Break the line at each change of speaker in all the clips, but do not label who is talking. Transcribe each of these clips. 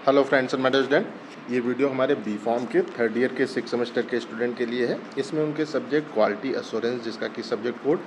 Hello friends and medal student, ये video हमारे B form के थर्ड ईयर के 6 सेमेस्टर के स्टूडेंट के लिए है। इसमें उनके सब्जेक्ट क्वालिटी एश्योरेंस, जिसका कि सब्जेक्ट कोड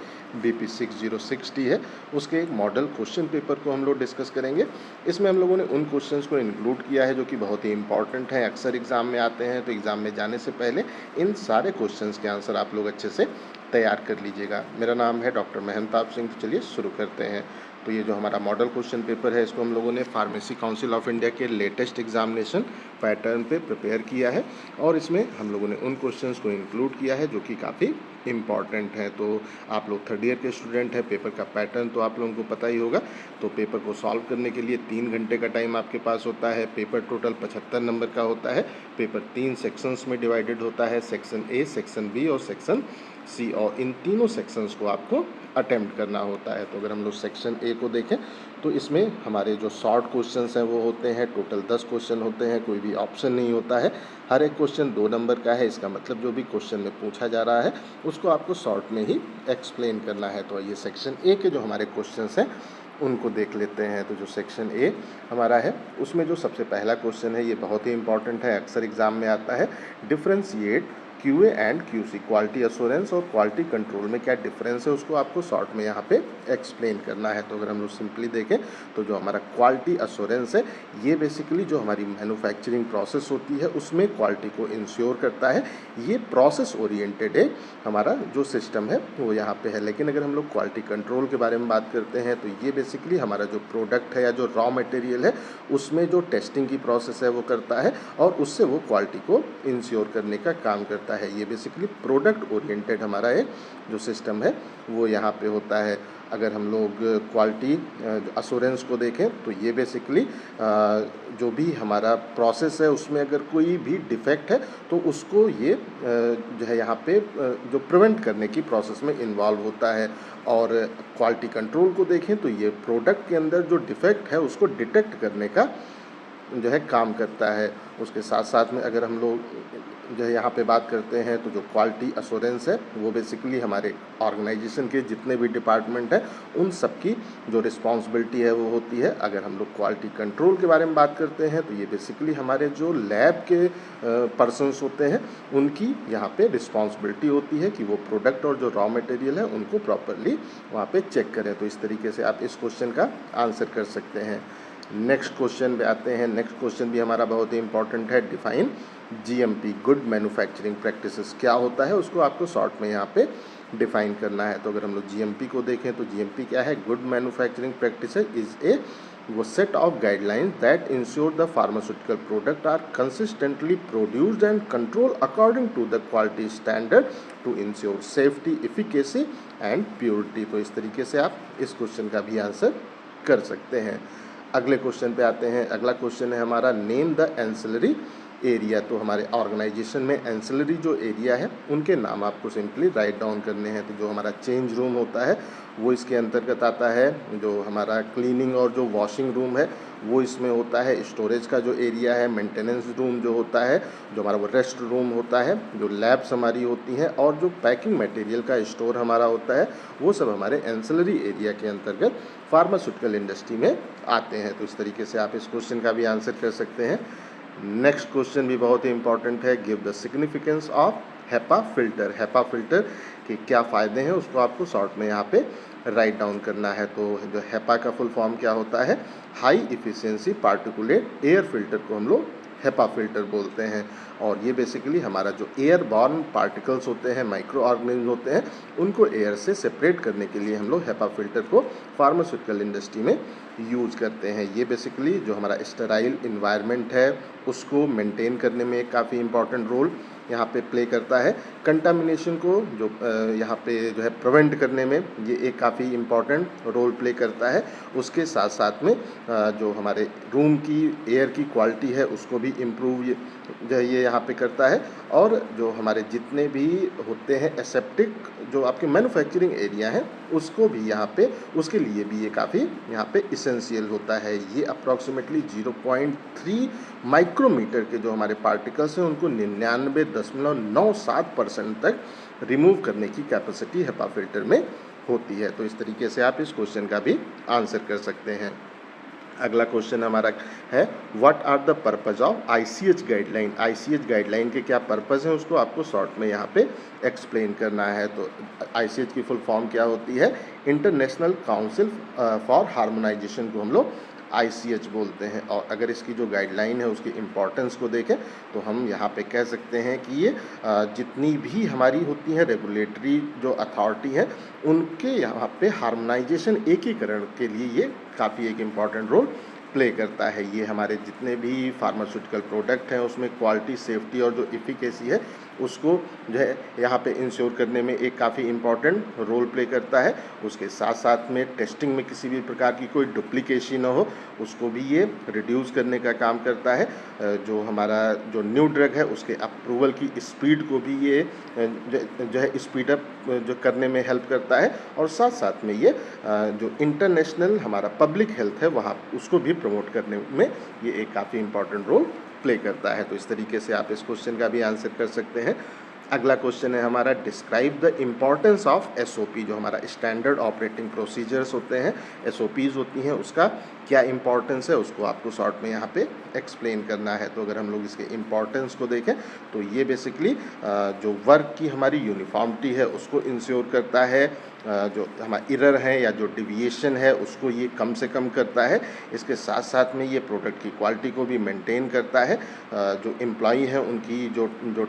BP 6060 है, उसके एक मॉडल क्वेश्चन पेपर को हम लोग डिस्कस करेंगे। इसमें हम लोगों ने उन क्वेश्चंस को इंक्लूड किया है जो कि बहुत ही इंपॉर्टेंट हैं, अक्सर एग्जाम में आते हैं। तो एग्जाम में जाने से पहले इन सारे क्वेश्चंस के आंसर आप लोग अच्छे से तैयार कर लीजिएगा। मेरा नाम है डॉक्टर महंताब सिंह। तो चलिए शुरू करते हैं। तो ये जो हमारा मॉडल क्वेश्चन पेपर है, इसको हम लोगों ने फार्मेसी काउंसिल ऑफ इंडिया के लेटेस्ट एग्जामिनेशन पैटर्न पे प्रिपेयर किया है और इसमें हम लोगों ने उन क्वेश्चंस को इंक्लूड किया है जो कि काफ़ी इम्पॉर्टेंट हैं। तो आप लोग थर्ड ईयर के स्टूडेंट हैं, पेपर का पैटर्न तो आप लोगों को पता ही होगा। तो पेपर को सॉल्व करने के लिए 3 घंटे का टाइम आपके पास होता है। पेपर टोटल 75 नंबर का होता है। पेपर 3 सेक्शंस में डिवाइडेड होता है, सेक्शन ए, सेक्शन बी और सेक्शन सी, और इन तीनों सेक्शंस को आपको अटेम्प्ट करना होता है। तो अगर हम लोग सेक्शन ए को देखें तो इसमें हमारे जो शॉर्ट क्वेश्चंस हैं वो होते हैं, टोटल 10 क्वेश्चन होते हैं, कोई भी ऑप्शन नहीं होता है। हर एक क्वेश्चन 2 नंबर का है। इसका मतलब जो भी क्वेश्चन में पूछा जा रहा है उसको आपको शॉर्ट में ही एक्सप्लेन करना है। तो ये सेक्शन ए के जो हमारे क्वेश्चंस हैं उनको देख लेते हैं। तो जो सेक्शन ए हमारा है उसमें जो सबसे पहला क्वेश्चन है ये बहुत ही इंपॉर्टेंट है, अक्सर एग्जाम में आता है। Differentiate QA and QC, quality assurance और क्वालिटी कंट्रोल में क्या डिफरेंस है उसको आपको शॉर्ट में यहाँ पे एक्सप्लेन करना है। तो अगर हम लोग सिंपली देखें तो जो हमारा क्वालिटी एश्योरेंस है ये बेसिकली जो हमारी मैन्युफैक्चरिंग प्रोसेस होती है उसमें क्वालिटी को इंश्योर करता है। ये प्रोसेस ओरिएंटेड है हमारा जो सिस्टम है वो यहाँ पे है। लेकिन अगर हम लोग क्वालिटी कंट्रोल के बारे में बात करते हैं तो ये बेसिकली हमारा जो प्रोडक्ट है या जो रॉ मटेरियल है उसमें जो टेस्टिंग की प्रोसेस है वो करता है और उससे वो क्वालिटी को इंश्योर करने का काम करता है। ये बेसिकली प्रोडक्ट ओरिएंटेड हमारा एक जो सिस्टम है वो यहाँ पे होता है। अगर हम लोग क्वालिटी एश्योरेंस को देखें तो ये बेसिकली जो भी हमारा प्रोसेस है उसमें अगर कोई भी डिफेक्ट है तो उसको ये जो है यहाँ पे जो प्रिवेंट करने की प्रोसेस में इन्वॉल्व होता है। और क्वालिटी कंट्रोल को देखें तो ये प्रोडक्ट के अंदर जो डिफेक्ट है उसको डिटेक्ट करने का जो है काम करता है। उसके साथ साथ में अगर हम लोग जो है यहाँ पे बात करते हैं तो जो क्वालिटी एश्योरेंस है वो बेसिकली हमारे ऑर्गेनाइजेशन के जितने भी डिपार्टमेंट हैं उन सब की जो रिस्पॉन्सिबिलिटी है वो होती है। अगर हम लोग क्वालिटी कंट्रोल के बारे में बात करते हैं तो ये बेसिकली हमारे जो लैब के पर्सनस होते हैं उनकी यहाँ पे रिस्पॉन्सिबिलिटी होती है कि वो प्रोडक्ट और जो रॉ मटेरियल है उनको प्रॉपरली वहाँ पे चेक करें। तो इस तरीके से आप इस क्वेश्चन का आंसर कर सकते हैं। नेक्स्ट क्वेश्चन पे आते हैं। नेक्स्ट क्वेश्चन भी हमारा बहुत ही इंपॉर्टेंट है। Define GMP, good manufacturing practices, क्या होता है उसको आपको शॉर्ट में यहाँ पे डिफाइन करना है। तो अगर हम लोग GMP को देखें तो GMP क्या है? Good manufacturing practices is a वो set of guidelines that ensure the pharmaceutical product are consistently produced and control according to the quality standard to ensure safety, efficacy and purity. तो इस तरीके से आप इस क्वेश्चन का भी आंसर कर सकते हैं। अगले क्वेश्चन पे आते हैं। अगला क्वेश्चन है हमारा नेम द एंसिलरी एरिया। तो हमारे ऑर्गेनाइजेशन में एंसिलरी जो एरिया है उनके नाम आपको सिंपली राइट डाउन करने हैं। तो जो हमारा चेंज रूम होता है वो इसके अंतर्गत आता है। जो हमारा क्लीनिंग और जो वॉशिंग रूम है वो इसमें होता है। स्टोरेज का जो एरिया है, मेंटेनेंस रूम जो होता है, जो हमारा वो रेस्ट रूम होता है, जो लैब्स हमारी होती हैं और जो पैकिंग मटेरियल का स्टोर हमारा होता है वो सब हमारे एंसिलरी एरिया के अंतर्गत फार्मास्यूटिकल इंडस्ट्री में आते हैं। तो इस तरीके से आप इस क्वेश्चन का भी आंसर कर सकते हैं। नेक्स्ट क्वेश्चन भी बहुत ही इंपॉर्टेंट है। Give the significance of HEPA filter. HEPA filter के क्या फ़ायदे हैं उसको आपको शॉर्ट में यहाँ पे राइट डाउन करना है। तो जो HEPA का फुल फॉर्म क्या होता है? High efficiency particulate air filter को हम लोग HEPA फिल्टर बोलते हैं। और ये बेसिकली हमारा जो एयरबॉर्न पार्टिकल्स होते हैं, माइक्रो ऑर्गेनिज्म होते हैं, उनको एयर से सेपरेट करने के लिए हम लोग HEPA फिल्टर को फार्मास्यूटिकल इंडस्ट्री में यूज़ करते हैं। ये बेसिकली जो हमारा स्टेराइल इन्वायरमेंट है उसको मेंटेन करने में एक काफ़ी इंपॉर्टेंट रोल यहाँ पे प्ले करता है। कंटामिनेशन को जो यहाँ पे जो है प्रिवेंट करने में ये एक काफ़ी इम्पॉर्टेंट रोल प्ले करता है। उसके साथ साथ में जो हमारे रूम की एयर की क्वालिटी है उसको भी इम्प्रूव जो है ये यहाँ पे करता है। और जो हमारे जितने भी होते हैं एसेप्टिक जो आपके मैन्युफैक्चरिंग एरिया हैं उसको भी यहाँ पे उसके लिए भी ये काफ़ी यहाँ पे इसेंशियल होता है। ये अप्रॉक्सीमेटली 0.3 माइक्रोमीटर के जो हमारे पार्टिकल्स हैं उनको 99.97% तक रिमूव करने की कैपेसिटी HEPA फिल्टर में होती है। तो इस तरीके से आप इस क्वेश्चन का भी आंसर कर सकते हैं। अगला क्वेश्चन हमारा है what are the purpose of ICH guideline. ICH guideline के क्या पर्पज़ हैं उसको आपको शॉर्ट में यहाँ पे एक्सप्लेन करना है। तो ICH की फुल फॉर्म क्या होती है? इंटरनेशनल काउंसिल फॉर हार्मोनाइजेशन को हम लोग ICH बोलते हैं। और अगर इसकी जो गाइडलाइन है उसकी इम्पोर्टेंस को देखें तो हम यहाँ पे कह सकते हैं कि ये जितनी भी हमारी होती हैं रेगुलेटरी जो अथॉरिटी हैं उनके यहाँ पे हार्मोनाइजेशन एकीकरण के लिए ये काफ़ी एक इम्पॉर्टेंट रोल प्ले करता है। ये हमारे जितने भी फार्मास्यूटिकल प्रोडक्ट हैं उसमें क्वालिटी, सेफ्टी और जो इफ़िकेसी है उसको जो है यहाँ पे इंश्योर करने में एक काफ़ी इम्पॉर्टेंट रोल प्ले करता है। उसके साथ साथ में टेस्टिंग में किसी भी प्रकार की कोई डुप्लीकेशन ना हो उसको भी ये रिड्यूस करने का काम करता है। जो हमारा जो न्यू ड्रग है उसके अप्रूवल की स्पीड को भी ये जो है स्पीड अप जो करने में हेल्प करता है। और साथ साथ में ये जो इंटरनेशनल हमारा पब्लिक हेल्थ है वहाँ उसको भी प्रमोट करने में ये एक काफ़ी इम्पॉर्टेंट रोल प्ले करता है। तो इस तरीके से आप इस क्वेश्चन का भी आंसर कर सकते हैं। अगला क्वेश्चन है हमारा describe the importance of SOP। जो हमारा स्टैंडर्ड ऑपरेटिंग प्रोसीजर्स होते हैं, SOPs होती हैं, उसका क्या इम्पॉर्टेंस है उसको आपको शॉर्ट में यहाँ पे एक्सप्लेन करना है। तो अगर हम लोग इसके इम्पॉर्टेंस को देखें तो ये बेसिकली जो वर्क की हमारी यूनिफॉर्मिटी है उसको इंश्योर करता है। जो हमारा एरर है या जो डिविएशन है उसको ये कम से कम करता है। इसके साथ साथ में ये प्रोडक्ट की क्वालिटी को भी मेंटेन करता है। जो एम्प्लॉई हैं उनकी जो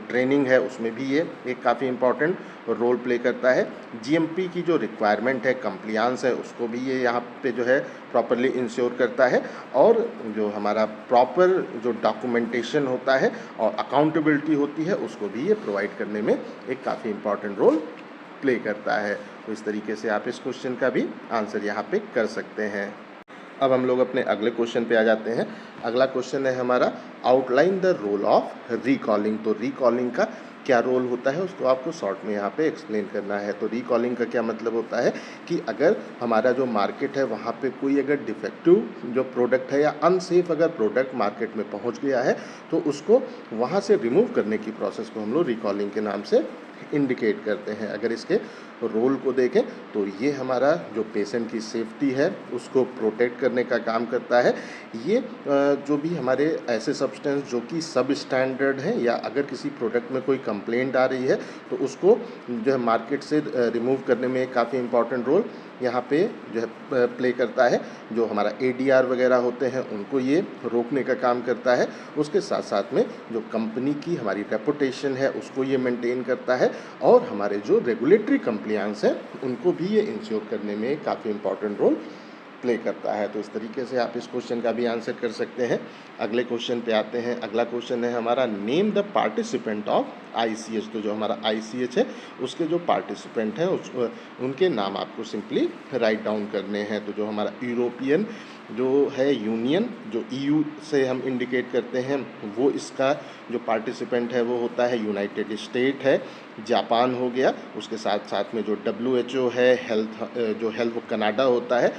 ट्रेनिंग है उसमें भी ये एक काफ़ी इम्पॉर्टेंट रोल प्ले करता है। GMP की जो रिक्वायरमेंट है, कंप्लायंस है, उसको भी ये यहाँ पे जो है प्रॉपरली इंश्योर करता है। और जो हमारा प्रॉपर जो डॉक्यूमेंटेशन होता है और अकाउंटेबिलिटी होती है उसको भी ये प्रोवाइड करने में एक काफ़ी इम्पॉर्टेंट रोल प्ले करता है। तो इस तरीके से आप इस क्वेश्चन का भी आंसर यहाँ पे कर सकते हैं। अब हम लोग अपने अगले क्वेश्चन पे आ जाते हैं। अगला क्वेश्चन है हमारा outline the role of recalling. तो रिकॉलिंग का क्या रोल होता है उसको आपको शॉर्ट में यहाँ पे एक्सप्लेन करना है। तो रिकॉलिंग का क्या मतलब होता है कि अगर हमारा जो मार्केट है वहाँ पे कोई अगर डिफेक्टिव जो प्रोडक्ट है या अनसेफ अगर प्रोडक्ट मार्केट में पहुँच गया है तो उसको वहाँ से रिमूव करने की प्रोसेस को हम लोग रिकॉलिंग के नाम से इंडिकेट करते हैं। अगर इसके रोल को देखें तो ये हमारा जो पेशेंट की सेफ्टी है उसको प्रोटेक्ट करने का काम करता है। ये जो भी हमारे ऐसे सब्सटेंस जो कि सब स्टैंडर्ड हैं या अगर किसी प्रोडक्ट में कोई कंप्लेंट आ रही है तो उसको जो है मार्केट से रिमूव करने में काफ़ी इम्पॉर्टेंट रोल यहाँ पे जो है प्ले करता है। जो हमारा ADR वगैरह होते हैं उनको ये रोकने का काम करता है। उसके साथ साथ में जो कंपनी की हमारी रेपुटेशन है उसको ये मेंटेन करता है। और हमारे जो रेगुलेटरी कंप्लायंस है उनको भी ये इंश्योर करने में काफ़ी इम्पॉर्टेंट रोल प्ले करता है। तो इस तरीके से आप इस क्वेश्चन का भी आंसर कर सकते हैं। अगले क्वेश्चन पे आते हैं। अगला क्वेश्चन है हमारा name the participant of ICH। तो जो हमारा ICH है उसके जो पार्टिसिपेंट हैं उनके नाम आपको सिंपली राइट डाउन करने हैं। तो जो हमारा यूरोपियन जो है यूनियन जो EU से हम इंडिकेट करते हैं वो इसका जो पार्टिसिपेंट है वो होता है यूनाइटेड स्टेट है, जापान हो गया। उसके साथ साथ में जो WHO है हेल्थ वो कनाडा होता है।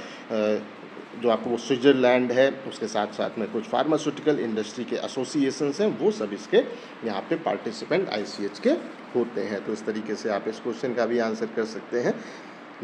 जो आपको वो स्विट्ज़रलैंड है। उसके साथ साथ में कुछ फार्मास्यूटिकल इंडस्ट्री के एसोसिएशंस हैं वो सब इसके यहाँ पे पार्टिसिपेंट ICH के होते हैं। तो इस तरीके से आप इस क्वेश्चन का भी आंसर कर सकते हैं।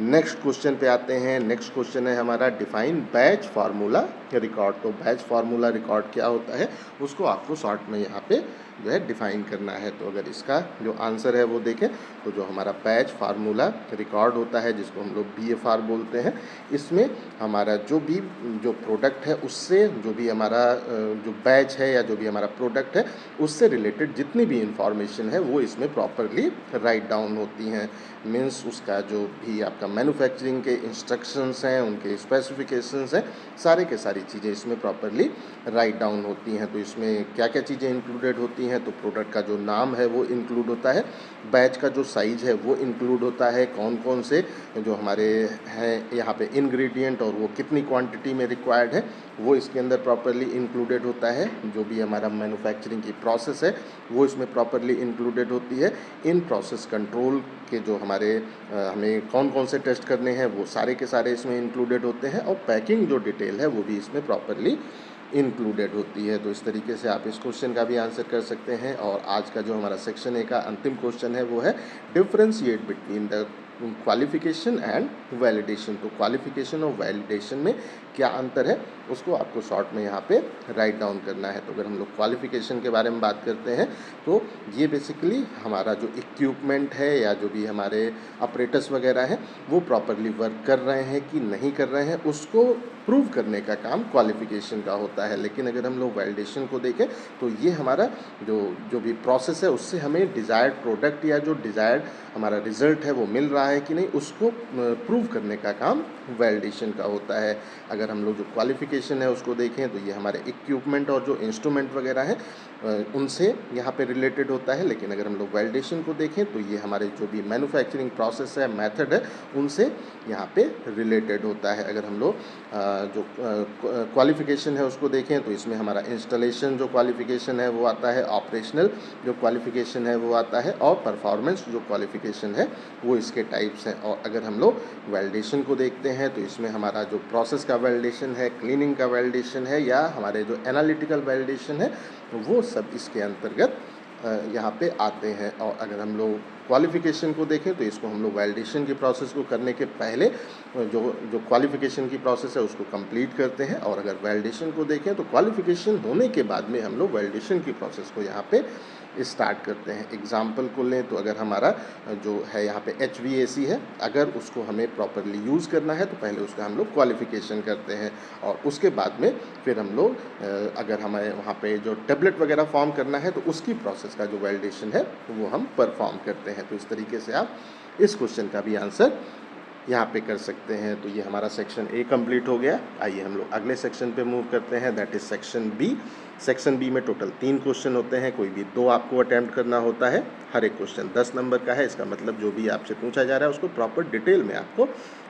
नेक्स्ट क्वेश्चन पे आते हैं। नेक्स्ट क्वेश्चन है हमारा डिफाइन बैच फार्मूला रिकॉर्ड। तो बैच फार्मूला रिकॉर्ड क्या होता है उसको आपको शॉर्ट में यहाँ पे जो है डिफाइन करना है। तो अगर इसका जो आंसर है वो देखें तो जो हमारा बैच फार्मूला रिकॉर्ड होता है जिसको हम लोग BFR बोलते हैं, इसमें हमारा जो भी जो प्रोडक्ट है उससे जो भी हमारा जो बैच है या जो भी हमारा प्रोडक्ट है उससे रिलेटेड जितनी भी इंफॉर्मेशन है वो इसमें प्रॉपरली राइट डाउन होती हैं। मीन्स उसका जो भी आपका मैन्युफैक्चरिंग के इंस्ट्रक्शंस हैं, उनके स्पेसिफिकेशंस हैं, सारे के सारी चीज़ें इसमें प्रॉपरली राइट डाउन होती हैं। तो इसमें क्या क्या चीज़ें इंक्लूडेड होती हैं तो प्रोडक्ट का जो नाम है वो इंक्लूड होता है, बैच का जो साइज़ है वो इंक्लूड होता है, कौन कौन से जो हमारे हैं यहाँ पे इंग्रेडिएंट और वो कितनी क्वांटिटी में रिक्वायर्ड है वो इसके अंदर प्रॉपरली इंक्लूडेड होता है। जो भी हमारा मैन्युफैक्चरिंग की प्रोसेस है वो इसमें प्रॉपरली इंक्लूडेड होती है। इन प्रोसेस कंट्रोल के जो हमारे हमें कौन कौन से टेस्ट करने हैं वो सारे के सारे इसमें इंक्लूडेड होते हैं। और पैकिंग जो डिटेल है वो भी इसमें प्रॉपरली इंक्लूडेड होती है। तो इस तरीके से आप इस क्वेश्चन का भी आंसर कर सकते हैं। और आज का जो हमारा सेक्शन 1 का अंतिम क्वेश्चन है वो है differentiate between the qualification and validation. तो क्वालिफिकेशन और वैलिडेशन में क्या अंतर है उसको आपको शॉर्ट में यहाँ पे राइट डाउन करना है। तो अगर हम लोग क्वालिफ़िकेशन के बारे में बात करते हैं तो ये बेसिकली हमारा जो इक्विपमेंट है या जो भी हमारे ऑपरेटर्स वगैरह हैं वो प्रॉपरली वर्क कर रहे हैं कि नहीं कर रहे हैं उसको प्रूव करने का काम क्वालिफ़िकेशन का होता है। लेकिन अगर हम लोग वैलिडेशन को देखें तो ये हमारा जो भी प्रोसेस है उससे हमें डिज़ायर्ड प्रोडक्ट या जो डिज़ायर्ड हमारा रिज़ल्ट है वो मिल रहा है कि नहीं उसको प्रूव करने का काम वैलिडेशन का होता है। अगर हम लोग जो क्वालिफ़िकेशन है उसको देखें तो ये हमारे इक्विपमेंट और जो इंस्ट्रूमेंट वगैरह हैं उनसे यहाँ पे रिलेटेड होता है। लेकिन अगर हम लोग वैलिडेशन को देखें तो ये हमारे जो भी मैन्युफैक्चरिंग प्रोसेस है, मेथड है, उनसे यहाँ पे रिलेटेड होता है। अगर हम लोग जो क्वालिफ़िकेशन है उसको देखें तो इसमें हमारा इंस्टॉलेशन जो क्वालिफ़िकेशन है वो आता है, ऑपरेशनल जो क्वालिफ़िकेशन है वो आता है और परफॉर्मेंस जो क्वालिफ़िकेशन है वो इसके टाइप्स हैं। और अगर हम लोग वैलिडेशन को देखते हैं तो इसमें हमारा जो प्रोसेस का वैलिडेशन है, क्लीनिंग का वैलिडेशन है या हमारे जो एनालिटिकल वैलिडेशन है वो सब इसके अंतर्गत यहाँ पे आते हैं। और अगर हम लोग क्वालिफ़िकेशन को देखें तो इसको हम लोग वैलिडेशन की प्रोसेस को करने के पहले जो क्वालिफ़िकेशन की प्रोसेस है उसको कंप्लीट करते हैं। और अगर वैलिडेशन को देखें तो क्वालिफ़िकेशन होने के बाद में हम लोग वैलिडेशन की प्रोसेस को यहाँ पे स्टार्ट करते हैं। एग्जाम्पल को लें तो अगर हमारा जो है यहाँ पे HVAC है, अगर उसको हमें प्रॉपरली यूज़ करना है तो पहले उसका हम लोग क्वालिफ़िकेशन करते हैं और उसके बाद में फिर हम लोग अगर हमें वहाँ पे जो टेबलेट वगैरह फॉर्म करना है तो उसकी प्रोसेस का जो वैलिडेशन है वो हम परफॉर्म करते हैं। तो इस तरीके से आप इस क्वेश्चन का भी आंसर यहाँ पे कर सकते हैं। तो ये हमारा सेक्शन A कंप्लीट हो गया। आइए हम लोग अगले सेक्शन पे मूव करते हैं, that is section B। Section B में टोटल 3 क्वेश्चन होते हैं, कोई भी 2 आपको अटैम्प्ट करना होता है। हर एक क्वेश्चन 10 नंबर का है। इसका मतलब जो भी आपसे पूछा जा रहा है उसको प्रॉपर डिटेल में आपको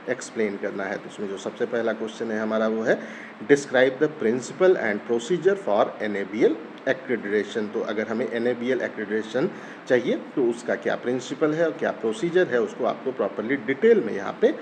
एक्सप्लेन करना है। तो इसमें जो सबसे पहला क्वेश्चन है हमारा वो है describe the principle and procedure for NABL accreditation. तो अगर हमें NABL एक्रेडिटेशन चाहिए तो उसका क्या प्रिंसिपल है और क्या प्रोसीजर है उसको आपको प्रॉपरली डिटेल में यहाँ पे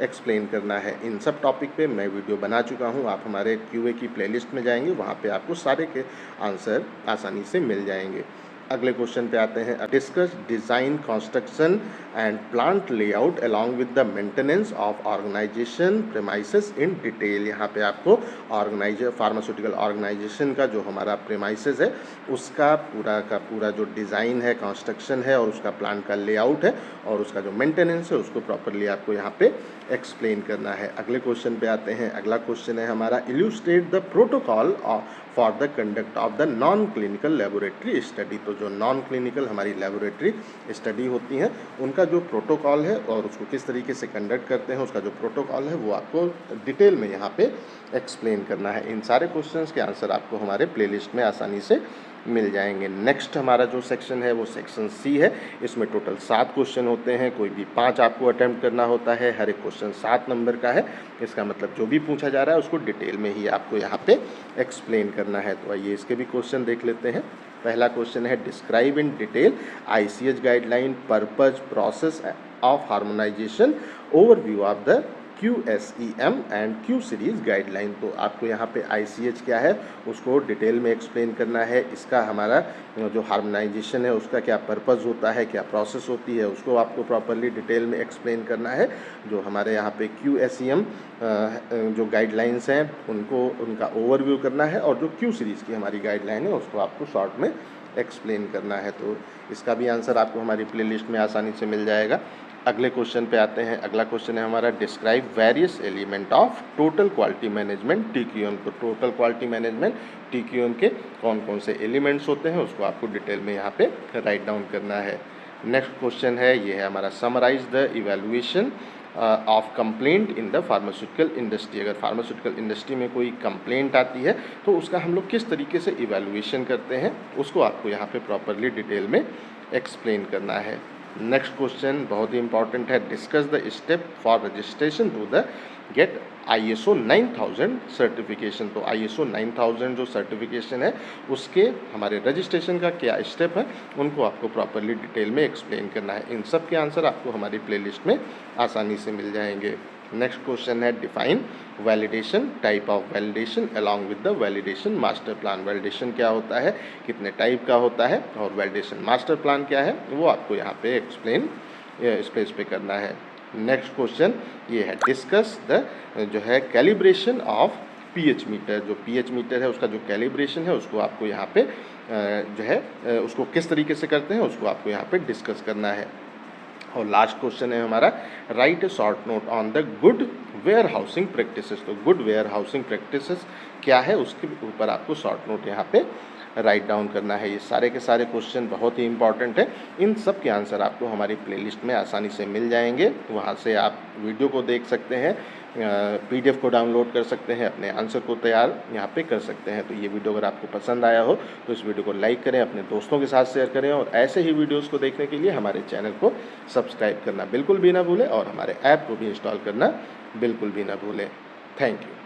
एक्सप्लेन करना है। इन सब टॉपिक पे मैं वीडियो बना चुका हूँ, आप हमारे QA की प्लेलिस्ट में जाएंगे, वहाँ पे आपको सारे के आंसर आसानी से मिल जाएंगे। अगले क्वेश्चन पे आते हैं, discuss design construction and plant layout along with the maintenance of organisation premises in detail. यहाँ पे आपको फार्मास्यूटिकल ऑर्गेनाइजेशन का जो हमारा प्रेमाइसेस है उसका पूरा का पूरा जो डिज़ाइन है, कंस्ट्रक्शन है और उसका प्लांट का लेआउट है और उसका जो मेंटेनेंस है उसको प्रॉपरली आपको यहाँ पे एक्सप्लेन करना है। अगले क्वेश्चन पे आते हैं। अगला क्वेश्चन है हमारा, illustrate the protocol for the conduct of the non clinical laboratory study. तो जो नॉन क्लिनिकल हमारी लेबोरेटरी स्टडी होती हैं उनका जो प्रोटोकॉल है और उसको किस तरीके से कंडक्ट करते हैं उसका जो प्रोटोकॉल है वो आपको डिटेल में यहाँ पे एक्सप्लेन करना है। इन सारे क्वेश्चंस के आंसर आपको हमारे प्लेलिस्ट में आसानी से मिल जाएंगे। नेक्स्ट हमारा जो सेक्शन है वो सेक्शन C है। इसमें टोटल 7 क्वेश्चन होते हैं, कोई भी 5 आपको अटैम्प्ट करना होता है। हर एक क्वेश्चन 7 नंबर का है। इसका मतलब जो भी पूछा जा रहा है उसको डिटेल में ही आपको यहाँ पे एक्सप्लेन करना है। तो आइए इसके भी क्वेश्चन देख लेते हैं। पहला क्वेश्चन है, describe in detail ICH guideline purpose process of harmonisation overview of the QSEM and Q series guideline. तो आपको यहाँ पे ICH क्या है उसको डिटेल में एक्सप्लेन करना है। इसका हमारा जो हार्मोनाइजेशन है उसका क्या पर्पज़ होता है, क्या प्रोसेस होती है, उसको आपको प्रॉपरली डिटेल में एक्सप्लेन करना है। जो हमारे यहाँ पे QSEM जो गाइडलाइंस हैं उनका ओवरव्यू करना है और जो Q सीरीज़ की हमारी गाइडलाइन है उसको आपको शॉर्ट में एक्सप्लेन करना है। तो इसका भी आंसर आपको हमारी प्लेलिस्ट में आसानी से मिल जाएगा। अगले क्वेश्चन पे आते हैं। अगला क्वेश्चन है हमारा, describe various element of total quality management TQM। तो टोटल क्वालिटी मैनेजमेंट TQM के कौन कौन से एलिमेंट्स होते हैं उसको आपको डिटेल में यहाँ पे राइट डाउन करना है। नेक्स्ट क्वेश्चन है, ये है हमारा, summarise the evaluation of complaint in the pharmaceutical industry. अगर फार्मास्यूटिकल इंडस्ट्री में कोई कंप्लेंट आती है तो उसका हम लोग किस तरीके से इवैल्यूएशन करते हैं उसको आपको यहाँ पे प्रॉपरली डिटेल में एक्सप्लेन करना है। नेक्स्ट क्वेश्चन बहुत ही इंपॉर्टेंट है, discuss the step for registration to the get ISO 9000 certification. तो ISO 9000 जो सर्टिफिकेशन है उसके हमारे रजिस्ट्रेशन का क्या स्टेप है उनको आपको प्रॉपरली डिटेल में एक्सप्लेन करना है। इन सब के आंसर आपको हमारी प्लेलिस्ट में आसानी से मिल जाएंगे। नेक्स्ट क्वेश्चन है, define validation, type of validation along with the validation master plan. Validation क्या होता है, कितने टाइप का होता है और वैलिडेशन मास्टर प्लान क्या है वो आपको यहाँ पे एक्सप्लेन स्पेस पे करना है। नेक्स्ट क्वेश्चन ये है, डिस्कस द जो है कैलिब्रेशन ऑफ पीएच मीटर। जो पीएच मीटर है उसका जो कैलिब्रेशन है उसको आपको यहाँ पे जो है उसको किस तरीके से करते हैं उसको आपको यहाँ पे डिस्कस करना है। और लास्ट क्वेश्चन है हमारा, write a short note on the good warehousing practices. तो गुड वेयर हाउसिंग प्रैक्टिसेस क्या है उसके ऊपर आपको शॉर्ट नोट यहाँ पे राइट डाउन करना है। ये सारे के सारे क्वेश्चन बहुत ही इंपॉर्टेंट है। इन सब के आंसर आपको हमारी प्लेलिस्ट में आसानी से मिल जाएंगे। वहाँ से आप वीडियो को देख सकते हैं, पीडीएफ को डाउनलोड कर सकते हैं, अपने आंसर को तैयार यहाँ पे कर सकते हैं। तो ये वीडियो अगर आपको पसंद आया हो तो इस वीडियो को लाइक करें, अपने दोस्तों के साथ शेयर करें, और ऐसे ही वीडियोज़ को देखने के लिए हमारे चैनल को सब्सक्राइब करना बिल्कुल भी ना भूलें और हमारे ऐप को भी इंस्टॉल करना बिल्कुल भी ना भूलें। Thank you.